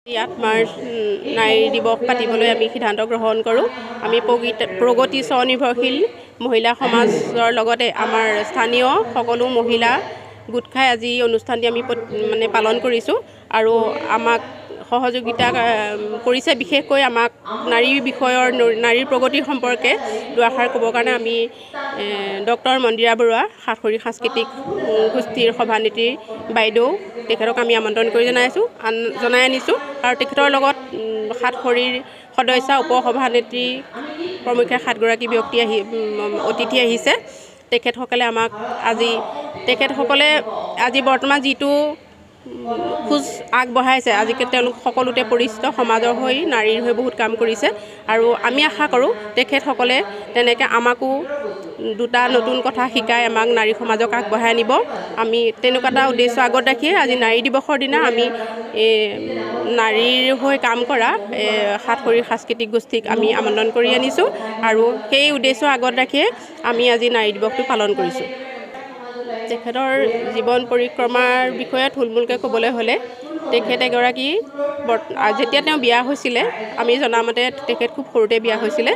8 March নাৰী দিৱস পাতিবলৈ আমি সিদ্ধান্ত গ্ৰহণ কৰোঁ। আমি প্ৰগতি স্বনিৰ্ভৰশীল মহিলা সমাজৰ লগতে আমাৰ স্থানীয় সকলো মহিলা গোট খাই আজি অনুষ্ঠানটি আমি পালন কৰিছোঁ আৰু আমাক সহযোগিতা কৰিছে। বিশেষকৈ আমাক নাৰীৰ বিষয়ৰ নাৰীৰ প্ৰগতিৰ সম্পৰ্কে দুআষাৰ ক'বৰ কাৰণে আমি ডক্টৰ মন্দিৰা বৰুৱা সাতসৰী সাংস্কৃতিক গোষ্ঠীৰ সভানেত্ৰী বাইদেউ তেখেতক আমি আমন্ত্ৰণ কৰি জনাই আনিছোঁ আৰু তেখেতৰ লগত সাতসৰীৰ সদস্য উপসভানেত্ৰী প্ৰমুখ্যে 7গৰাকী ব্যক্তি অতিথি আহিছে। তেখেতসকলে আজি বৰ্তমান যিটো খোজ আগবঢ়াইছে, আজিকালি তেওঁলোক সকলোতে পৰিচিত, সমাজৰ হৈ নাৰীৰ হৈ বহুত কাম কৰিছে আৰু আমি আশা কৰোঁ তেখেতসকলে তেনেকৈ আমাকো দুটা নতুন কথা শিকাই আমাক নাৰী সমাজক আগবঢ়াই আনিব। আমি তেনেকুৱা এটা উদ্দেশ্য আগত ৰাখিয়ে আজি নাৰী দিৱসৰ দিনা আমি নাৰীৰ হৈ কাম কৰা সাতসৰী সাংস্কৃতিক গোষ্ঠীক আমি আমন্ত্ৰণ কৰি আনিছোঁ আৰু সেই উদ্দেশ্য আগত ৰাখিয়ে আমি আজি নাৰী দিৱসটো পালন কৰিছোঁ। তেখেতৰ জীৱন পৰিক্ৰমাৰ বিষয়ে থুলমূলকৈ ক'বলৈ হ'লে তেখেত এগৰাকী যেতিয়া তেওঁ বিয়া হৈছিলে, আমি জনামতে তেখেত খুব সৰুতে বিয়া হৈছিলে।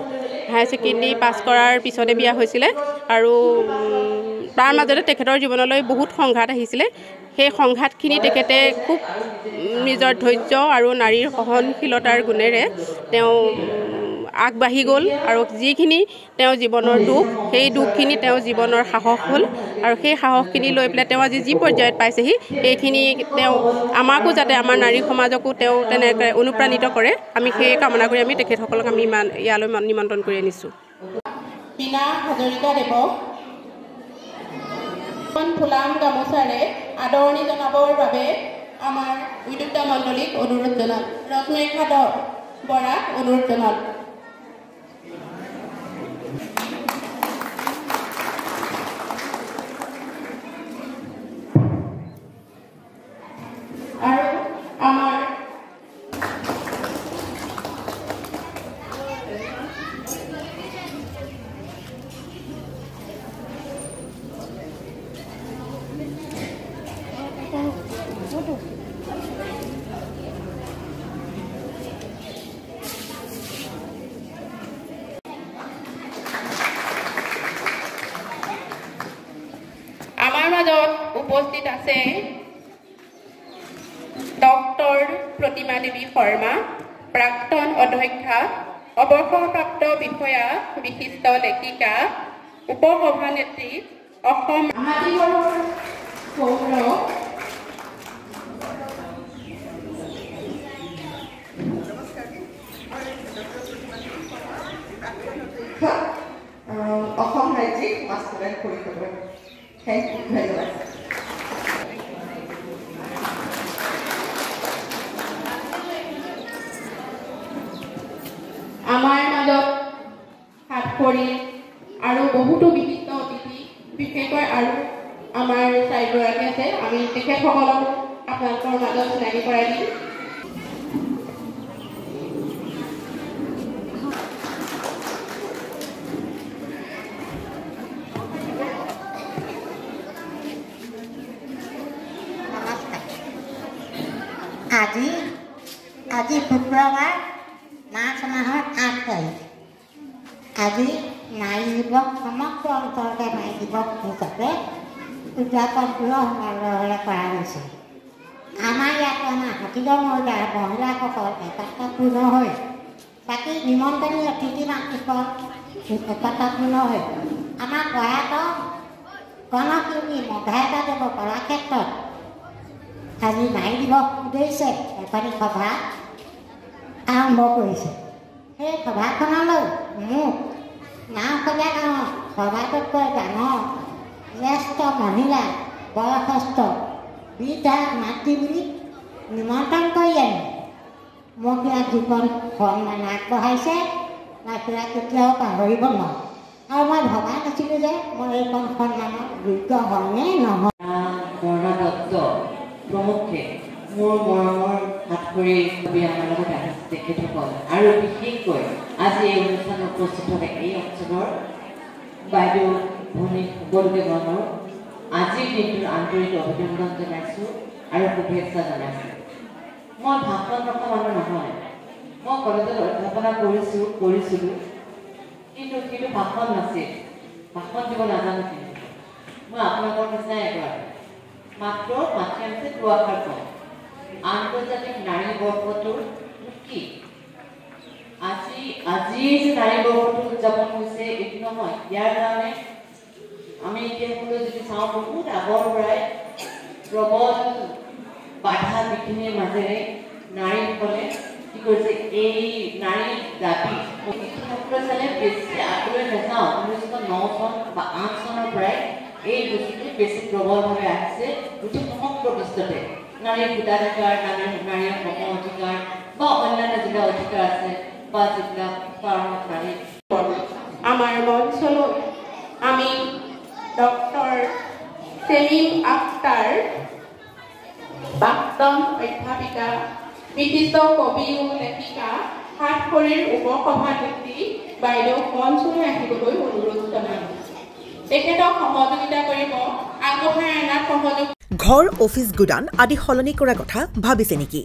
হায়াৰ ছেকেণ্ডেৰী পাছ কৰাৰ পিছতে বিয়া হৈছিলে আৰু তাৰ মাজতে তেখেতৰ জীৱনলৈ বহুত সংঘাত আহিছিলে। সেই সংঘাতখিনি তেখেতে খুব নিজৰ ধৈৰ্য আৰু নাৰীৰ সহনশীলতাৰ গুণেৰে তেওঁ আগবাঢ়ি গ'ল আৰু যিখিনি তেওঁৰ জীৱনৰ দুখ, সেই দুখখিনি তেওঁৰ জীৱনৰ সাহস হ'ল আৰু সেই সাহসখিনি লৈ পেলাই তেওঁ আজি যি পৰ্যায়ত পাইছেহি, সেইখিনি তেওঁ আমাকো যাতে আমাৰ নাৰী সমাজকো তেওঁ তেনেকৈ অনুপ্ৰাণিত কৰে, আমি সেই কামনা কৰি আমি তেখেতসকলক আমি ইয়ালৈ নিমন্ত্ৰণ কৰি আনিছোঁ। বীণা হাজৰিকাদেৱক ফুলাম গামোচাৰে আদৰণি জনাবৰ বাবে আমাৰ উদ্যোক্তা মণ্ডলীক অনুৰোধ জনাল। ৰত্নৰেখা বৰাক অনুৰোধ জনাল। আৰু আমাৰ মাজত উপস্থিত আছে ডক্টৰ প্ৰতিমা দেৱী শৰ্মা, প্ৰাক্তন অধ্যক্ষা, অৱসৰপ্ৰাপ্ত বিষয়া, বিশিষ্ট লেখিকা, উপসভানেত্ৰী, অসম অসম ৰাজ্যিক মাষ্টৰ পৰিষদৰ ধন্যবাদ। আমাৰ মাজত সাতসৰী আৰু বহুতো বিশিষ্ট অতিথি, বিশেষকৈ আৰু আমাৰ 4গৰাকী আছে। আমি তেখেতসকলক আপোনালোকৰ মাজত চিনাকি কৰাই দিম। আজি শুক্ৰবাৰ, মাৰ্চ মাহৰ 8 তাৰিখ। আজি নাৰী দিৱস সমগ্ৰ অঞ্চলতে নাৰী দিৱস হিচাপে উদযাপন সুন্দৰভাৱে কৰা হৈছে। আমাৰ ইয়াত আমাৰ হাতীগড় মৌজাৰ মহিলাসকল একতাপূৰ্ণ হৈ বাকী নিমন্ত্ৰণী অতিথি মাতৃসকল একতাপূৰ্ণ হৈ আমাৰ প্ৰয়াত গণশিল্পী মধায়তা দেৱৰ কলাক্ষেত্ৰত আজি নাৰী দিৱস উদ্দেশ্যে এখন সভা আৰম্ভ কৰিছে। সেই সভাখনলৈ মোক নাওখলীয়া গাঁৱৰ সবাতোতকৈ ডাঙৰ জ্যেষ্ঠ মহিলা, বয়সস্থ বৃদ্ধা মাতৃ বুলি নিমন্ত্ৰণ কৰি আনি মোক ইয়াত যিখন সন্মান আগবঢ়াইছে, সেয়া কেতিয়াও পাহৰিব নোৱাৰোঁ আৰু মই ভবা নাছিলোঁ যে মই এইখন সন্মানৰ যোগ্য হয়নে নহয়। প্ৰমুখে মোৰ মৰমৰ সাতসৰী আমাৰ লগত আহিছে তেখেতসকল আৰু বিশেষকৈ আজি এই অনুষ্ঠানত উপস্থিত থকা এই অঞ্চলৰ বাইদেউ ভনী সকলোকে মই আজিৰ দিনটোৰ আন্তৰিক অভিনন্দন জনাইছোঁ আৰু শুভেচ্ছা জনাইছোঁ। মই ভাষণ প্ৰসংগৰ কলেজত অধ্যাপনা কৰিছিলোঁ কিন্তু সেইটো ভাষণ নাছিল ভাষণ দিব নাজানো কিন্তু মই আপোনালোকৰ নিচিনাই এগৰাকী মাত্ৰ মাতৃ আছে দুআষাৰ কওঁ আন্তৰ্জাতিক নাৰী দিৱসটোৰ কি আজি যে নাৰী দিৱসটো উদযাপন হৈছে এইটো নহয় ইয়াৰ কাৰণে আমি ইতিহাসলৈ যদি চাওঁ বহুত আগৰ পৰাই প্ৰবল বাধা বিঘিনিৰ মাজেৰে নাৰীসকলে কি কৰিছে এই নাৰী জাতি ইতিহাসলৈ চালে বেছি আগলৈ নাযাওঁ 1909 চন বা 8 চনৰ পৰাই এই বস্তুটো বেছি প্ৰবলভাৱে আহিছে গোটেই সমগ্ৰ বিশ্বতে নাৰীৰ ভোটাধিকাৰ নাৰীৰ সম অধিকাৰ বা অন্যান্য যিবিলাক অধিকাৰ আছে বা যিবিলাক কাৰণত নাৰী আমাৰ মঞ্চলৈ আমি ডক্টৰ সেলিম আখতাৰ প্ৰাক্তন অধ্যাপিকা বিশিষ্ট কবি ও লেখিকা সাতখৰীৰ উপসভানেত্ৰী বাইদেউ মঞ্চলৈ আহিবলৈ অনুৰোধ জনালোঁ তেখেতক সহযোগিতা কৰিব আগবঢ়াই অনাত সহযোগ ঘৰ অফিচ গুদান আদি সলনি কৰাৰ কথা ভাবিছে নেকি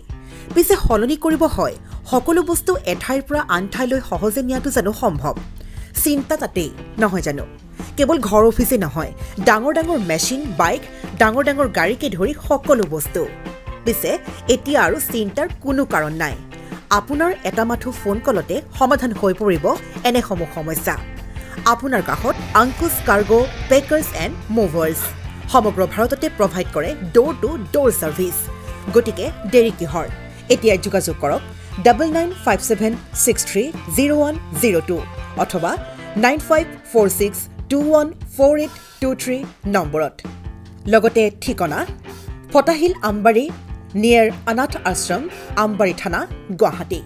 পিছে সলনি কৰিব হয় সকলো বস্তু এঠাইৰ পৰা আন ঠাইলৈ সহজে নিয়াটো জানো সম্ভৱ চিন্তা তাতেই নহয় জানো কেৱল ঘৰ অফিচে নহয় ডাঙৰ ডাঙৰ মেচিন বাইক ডাঙৰ ডাঙৰ গাড়ীকে ধৰি সকলো বস্তু পিছে এতিয়া আৰু চিন্তাৰ কোনো কাৰণ নাই আপোনাৰ এটা মাথো ফোন কলতে সমাধান হৈ পৰিব এনেসমূহ সমস্যা আপোনাৰ কাষত আংকুশ কাৰ্গো পেকাৰ্ছ এণ্ড মুভাৰ্ছ সমগ্ৰ ভাৰততে প্ৰভাইড কৰে ডোৰ টু ডোৰ ছাৰ্ভিচ গতিকে দেৰি কিহৰ এতিয়া যোগাযোগ কৰক 9957630102 অথবা 9546214823 নম্বৰত লগতে ঠিকনা ফটাহিল আমবাৰী নিয়াৰ অনাথ আশ্ৰম আমবাৰী থানা গুৱাহাটী